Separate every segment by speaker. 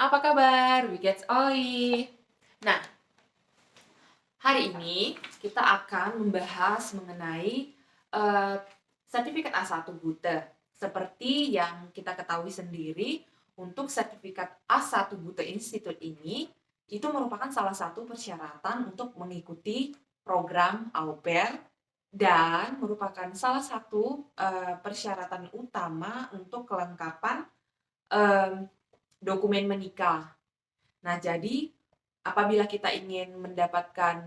Speaker 1: Apa kabar, Wikets Oi? Nah, hari ini kita akan membahas mengenai eh, sertifikat A1 Bute. Seperti yang kita ketahui sendiri, untuk sertifikat A1 Bute Institute ini, itu merupakan salah satu persyaratan untuk mengikuti program au pair dan merupakan salah satu persyaratan utama untuk kelengkapan em, dokumen menikah. Nah, jadi apabila kita ingin mendapatkan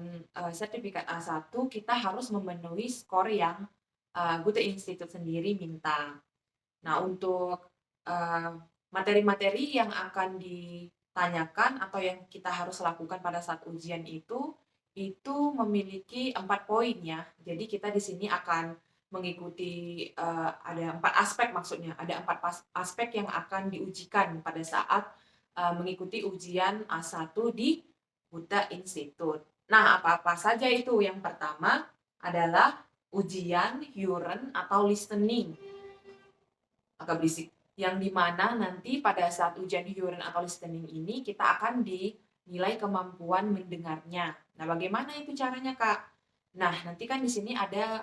Speaker 1: sertifikat A1, kita harus memenuhi skor yang Goethe Institute sendiri minta. Nah, untuk eh, materi-materi yang akan ditanyakan atau yang kita harus lakukan pada saat ujian itu memiliki 4 poin ya. Jadi kita di sini akan mengikuti ada 4 aspek, maksudnya ada 4 aspek yang akan diujikan pada saat mengikuti ujian A1 di Buddha Institute. Nah, apa-apa saja itu? Yang pertama adalah ujian Huron atau listening, agak berisik, yang dimana nanti pada saat ujian Huron atau listening ini kita akan dinilai kemampuan mendengarnya. Nah, bagaimana itu caranya, Kak? Nah, nanti kan di sini ada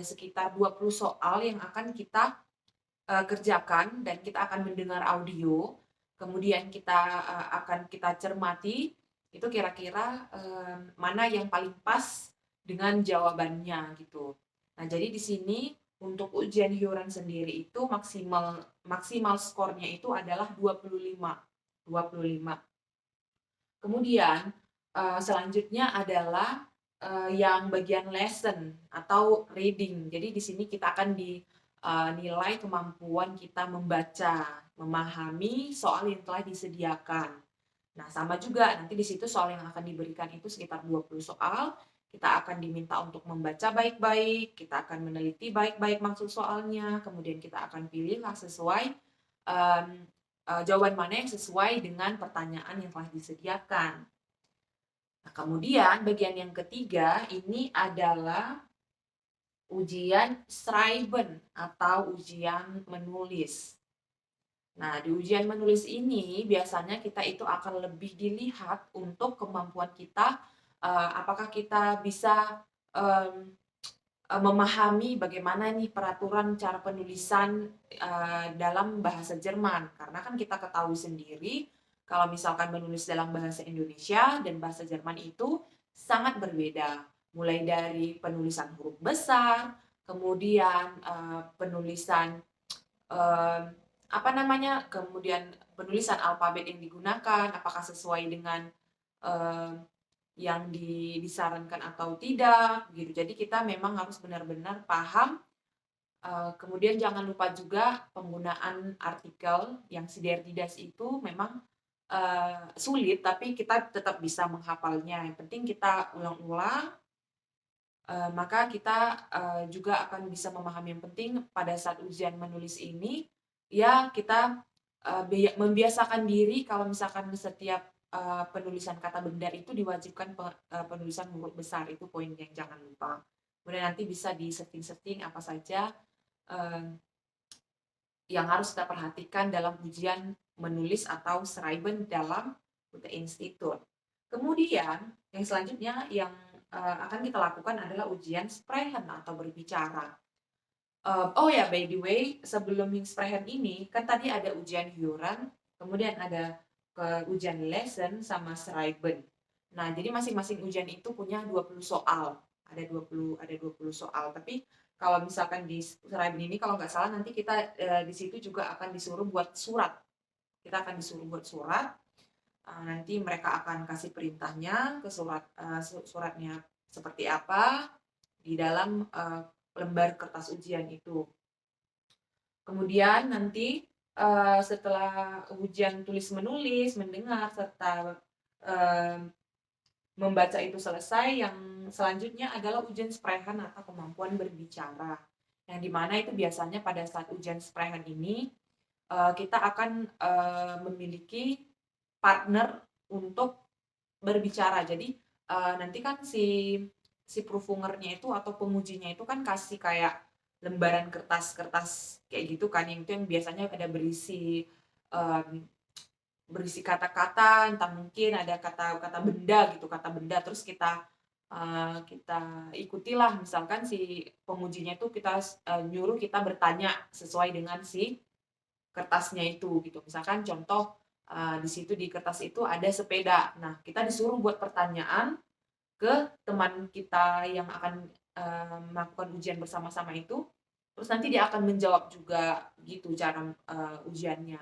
Speaker 1: sekitar 20 soal yang akan kita kerjakan dan kita akan mendengar audio. Kemudian akan kita cermati itu kira-kira mana yang paling pas dengan jawabannya gitu. Nah, jadi di sini untuk ujian Huron sendiri itu maksimal maksimal skornya itu adalah 25. 25. Kemudian selanjutnya adalah yang bagian lesson atau reading. Jadi di sini kita akan dinilai kemampuan kita membaca, memahami soal yang telah disediakan. Nah, sama juga nanti di situ soal yang akan diberikan itu sekitar 20 soal. Kita akan diminta untuk membaca baik-baik, kita akan meneliti baik-baik maksud soalnya, kemudian kita akan pilihlah sesuai um, jawaban mana yang sesuai dengan pertanyaan yang telah disediakan. Nah, kemudian bagian yang ketiga ini adalah ujian Schreiben atau ujian menulis. Nah, di ujian menulis ini biasanya kita itu akan lebih dilihat untuk kemampuan kita, apakah kita bisa memahami bagaimana nih peraturan cara penulisan dalam bahasa Jerman. Karena kan kita ketahui sendiri kalau misalkan menulis dalam bahasa Indonesia dan bahasa Jerman itu sangat berbeda. Mulai dari penulisan huruf besar, kemudian penulisan eh, apa namanya, kemudian penulisan alfabet yang digunakan, apakah sesuai dengan eh, yang disarankan atau tidak gitu. Jadi kita memang harus benar-benar paham. Kemudian jangan lupa juga penggunaan artikel yang sidertidas itu memang sulit, tapi kita tetap bisa menghafalnya. Yang penting kita ulang-ulang, maka kita juga akan bisa memahami. Yang penting pada saat ujian menulis ini, ya kita membiasakan diri kalau misalkan setiap penulisan kata benda itu diwajibkan penulisan huruf besar, itu poin yang jangan lupa. Kemudian nanti bisa di setting-setting apa saja uh, yang harus kita perhatikan dalam ujian menulis atau Schreiben dalam Goethe Institut. Kemudian yang selanjutnya yang akan kita lakukan adalah ujian Sprechen atau berbicara. Oh ya, by the way, sebelum yang Sprechen ini kan tadi ada ujian Huron, kemudian ada ujian Lesson sama Schreiben. Nah, jadi masing-masing ujian itu punya 20 soal. Ada 20 soal, tapi kalau misalkan di Schreiben ini kalau nggak salah nanti kita di situ juga akan disuruh buat surat. Kita akan disuruh buat surat. Nanti mereka akan kasih perintahnya ke suratnya seperti apa di dalam lembar kertas ujian itu. Kemudian nanti setelah ujian tulis menulis, mendengar serta membaca itu selesai, yang selanjutnya adalah ujian Sprechen atau kemampuan berbicara. Yang dimana itu biasanya pada saat ujian Sprechen ini kita akan memiliki partner untuk berbicara. Jadi nanti kan si prooffungernya itu atau pengujinya itu kan kasih kayak lembaran kertas-kertas kayak gitu kan, yang itu yang biasanya ada berisi um, berisi kata-kata, entah mungkin ada kata-kata benda gitu, kata benda, terus kita ikutilah, misalkan si pengujinya itu nyuruh kita bertanya sesuai dengan si kertasnya itu gitu. Misalkan contoh, di situ di kertas itu ada sepeda. Nah, kita disuruh buat pertanyaan ke teman kita yang akan, melakukan ujian bersama-sama itu, terus nanti dia akan menjawab juga gitu cara, ujiannya.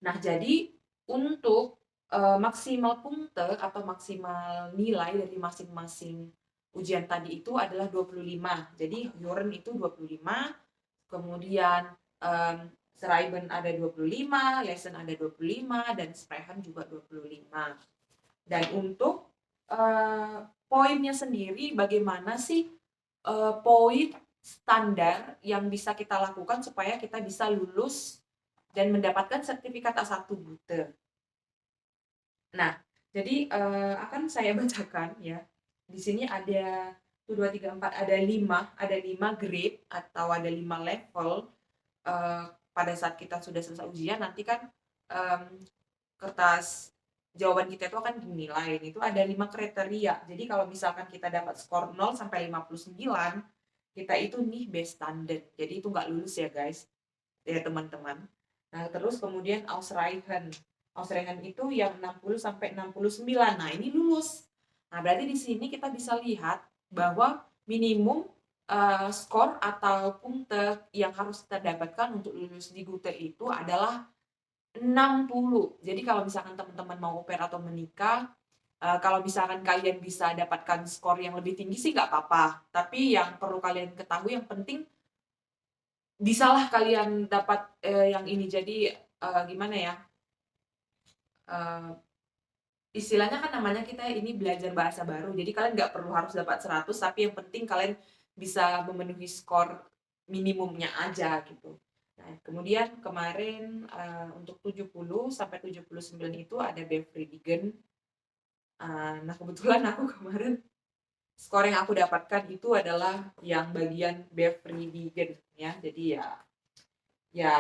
Speaker 1: Nah, jadi untuk, maksimal punkte atau maksimal nilai dari masing-masing ujian tadi itu adalah 25. Jadi Yoren itu 25, kemudian, Schreiben ada 25, Lesson ada 25, dan Sprechen juga 25. Dan untuk, poinnya sendiri bagaimana sih, poin standar yang bisa kita lakukan supaya kita bisa lulus dan mendapatkan sertifikat A1 Bute. Nah, jadi, akan saya bacakan ya. Di sini ada 1, 2, 3, 4, ada lima grade atau ada 5 level, pada saat kita sudah selesai ujian nanti kan, kertas jawaban kita itu akan dinilai, itu ada 5 kriteria. Jadi kalau misalkan kita dapat skor 0 sampai 59, kita itu nih best standard. Jadi itu nggak lulus ya guys, ya teman-teman. Nah, terus kemudian Ausreichen. Ausreichen itu yang 60 sampai 69. Nah, ini lulus. Nah, berarti di sini kita bisa lihat bahwa minimum skor atau punkte yang harus kita dapatkan untuk lulus di Gute itu adalah 60. Jadi kalau misalkan teman-teman mau oper atau menikah, kalau misalkan kalian bisa dapatkan skor yang lebih tinggi sih nggak apa-apa. Tapi yang perlu kalian ketahui yang penting bisalah kalian dapat, yang ini. Jadi, gimana ya, eee, istilahnya kan namanya kita ini belajar bahasa baru, jadi kalian nggak perlu harus dapat 100, tapi yang penting kalian bisa memenuhi skor minimumnya aja gitu. Nah, kemudian kemarin, untuk 70 sampai 79 itu ada Befriedigen, nah kebetulan aku kemarin skor yang aku dapatkan itu adalah yang bagian Befriedigen ya, jadi ya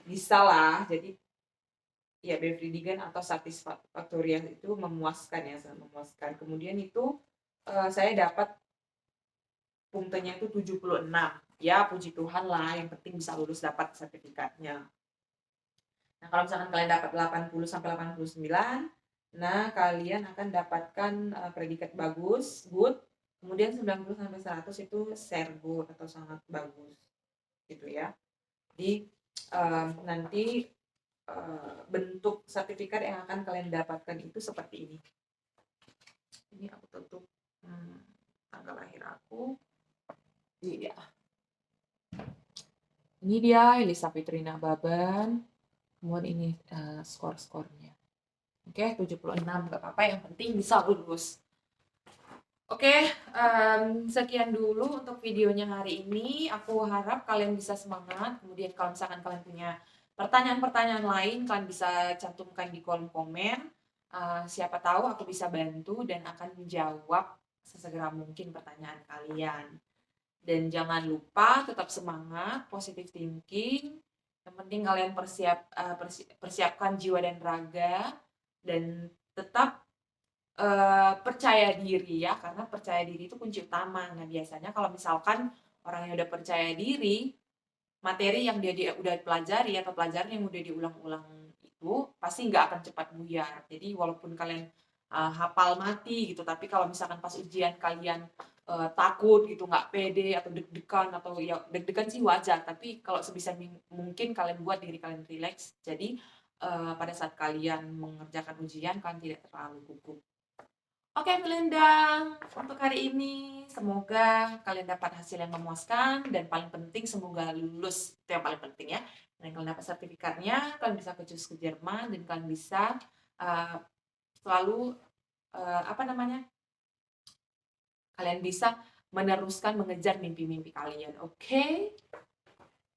Speaker 1: bisalah. Jadi ya Befriedigen atau Satisfaktorial itu memuaskan ya, sangat memuaskan. Kemudian itu, saya dapat punktenya itu 76. Ya puji Tuhan lah, yang penting bisa lulus dapat sertifikatnya. Nah, kalau misalkan kalian dapat 80 sampai 89, nah kalian akan dapatkan, predikat bagus, good, kemudian 90 sampai 100 itu sehr good atau sangat bagus, gitu ya. Jadi, nanti, bentuk sertifikat yang akan kalian dapatkan itu seperti ini. Ini aku tutup, tanggal lahir aku. Iya. Ini dia Elisa Fitrina Baban. Kemudian ini, skor-skornya. Oke, 76, nggak apa-apa, yang penting bisa lulus. Oke, sekian dulu untuk videonya hari ini. Aku harap kalian bisa semangat. Kemudian kalau misalkan kalian punya pertanyaan-pertanyaan lain, kalian bisa cantumkan di kolom komen. Siapa tahu aku bisa bantu dan akan menjawab sesegera mungkin pertanyaan kalian. Dan jangan lupa tetap semangat, positive thinking. Yang penting kalian persiapkan jiwa dan raga, dan tetap percaya diri ya, karena percaya diri itu kunci utama. Nah, biasanya kalau misalkan orang yang udah percaya diri, materi yang dia udah pelajari atau pelajaran yang udah diulang-ulang itu pasti nggak akan cepat buyar. Jadi walaupun kalian hafal mati gitu, tapi kalau misalkan pas ujian kalian takut gitu, nggak pede atau deg-degan, atau ya deg-degan sih wajar, tapi kalau sebisa mungkin kalian buat diri kalian rileks. Jadi pada saat kalian mengerjakan ujian kalian tidak terlalu gugup. Oke, Melinda, untuk hari ini semoga kalian dapat hasil yang memuaskan, dan paling penting semoga lulus, itu yang paling penting ya. Dan kalian dapat sertifikatnya, kalian bisa ke Jerman, dan kalian bisa uh, selalu apa namanya? Kalian bisa meneruskan mengejar mimpi-mimpi kalian. Oke?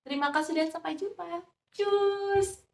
Speaker 1: Terima kasih dan sampai jumpa. Cus.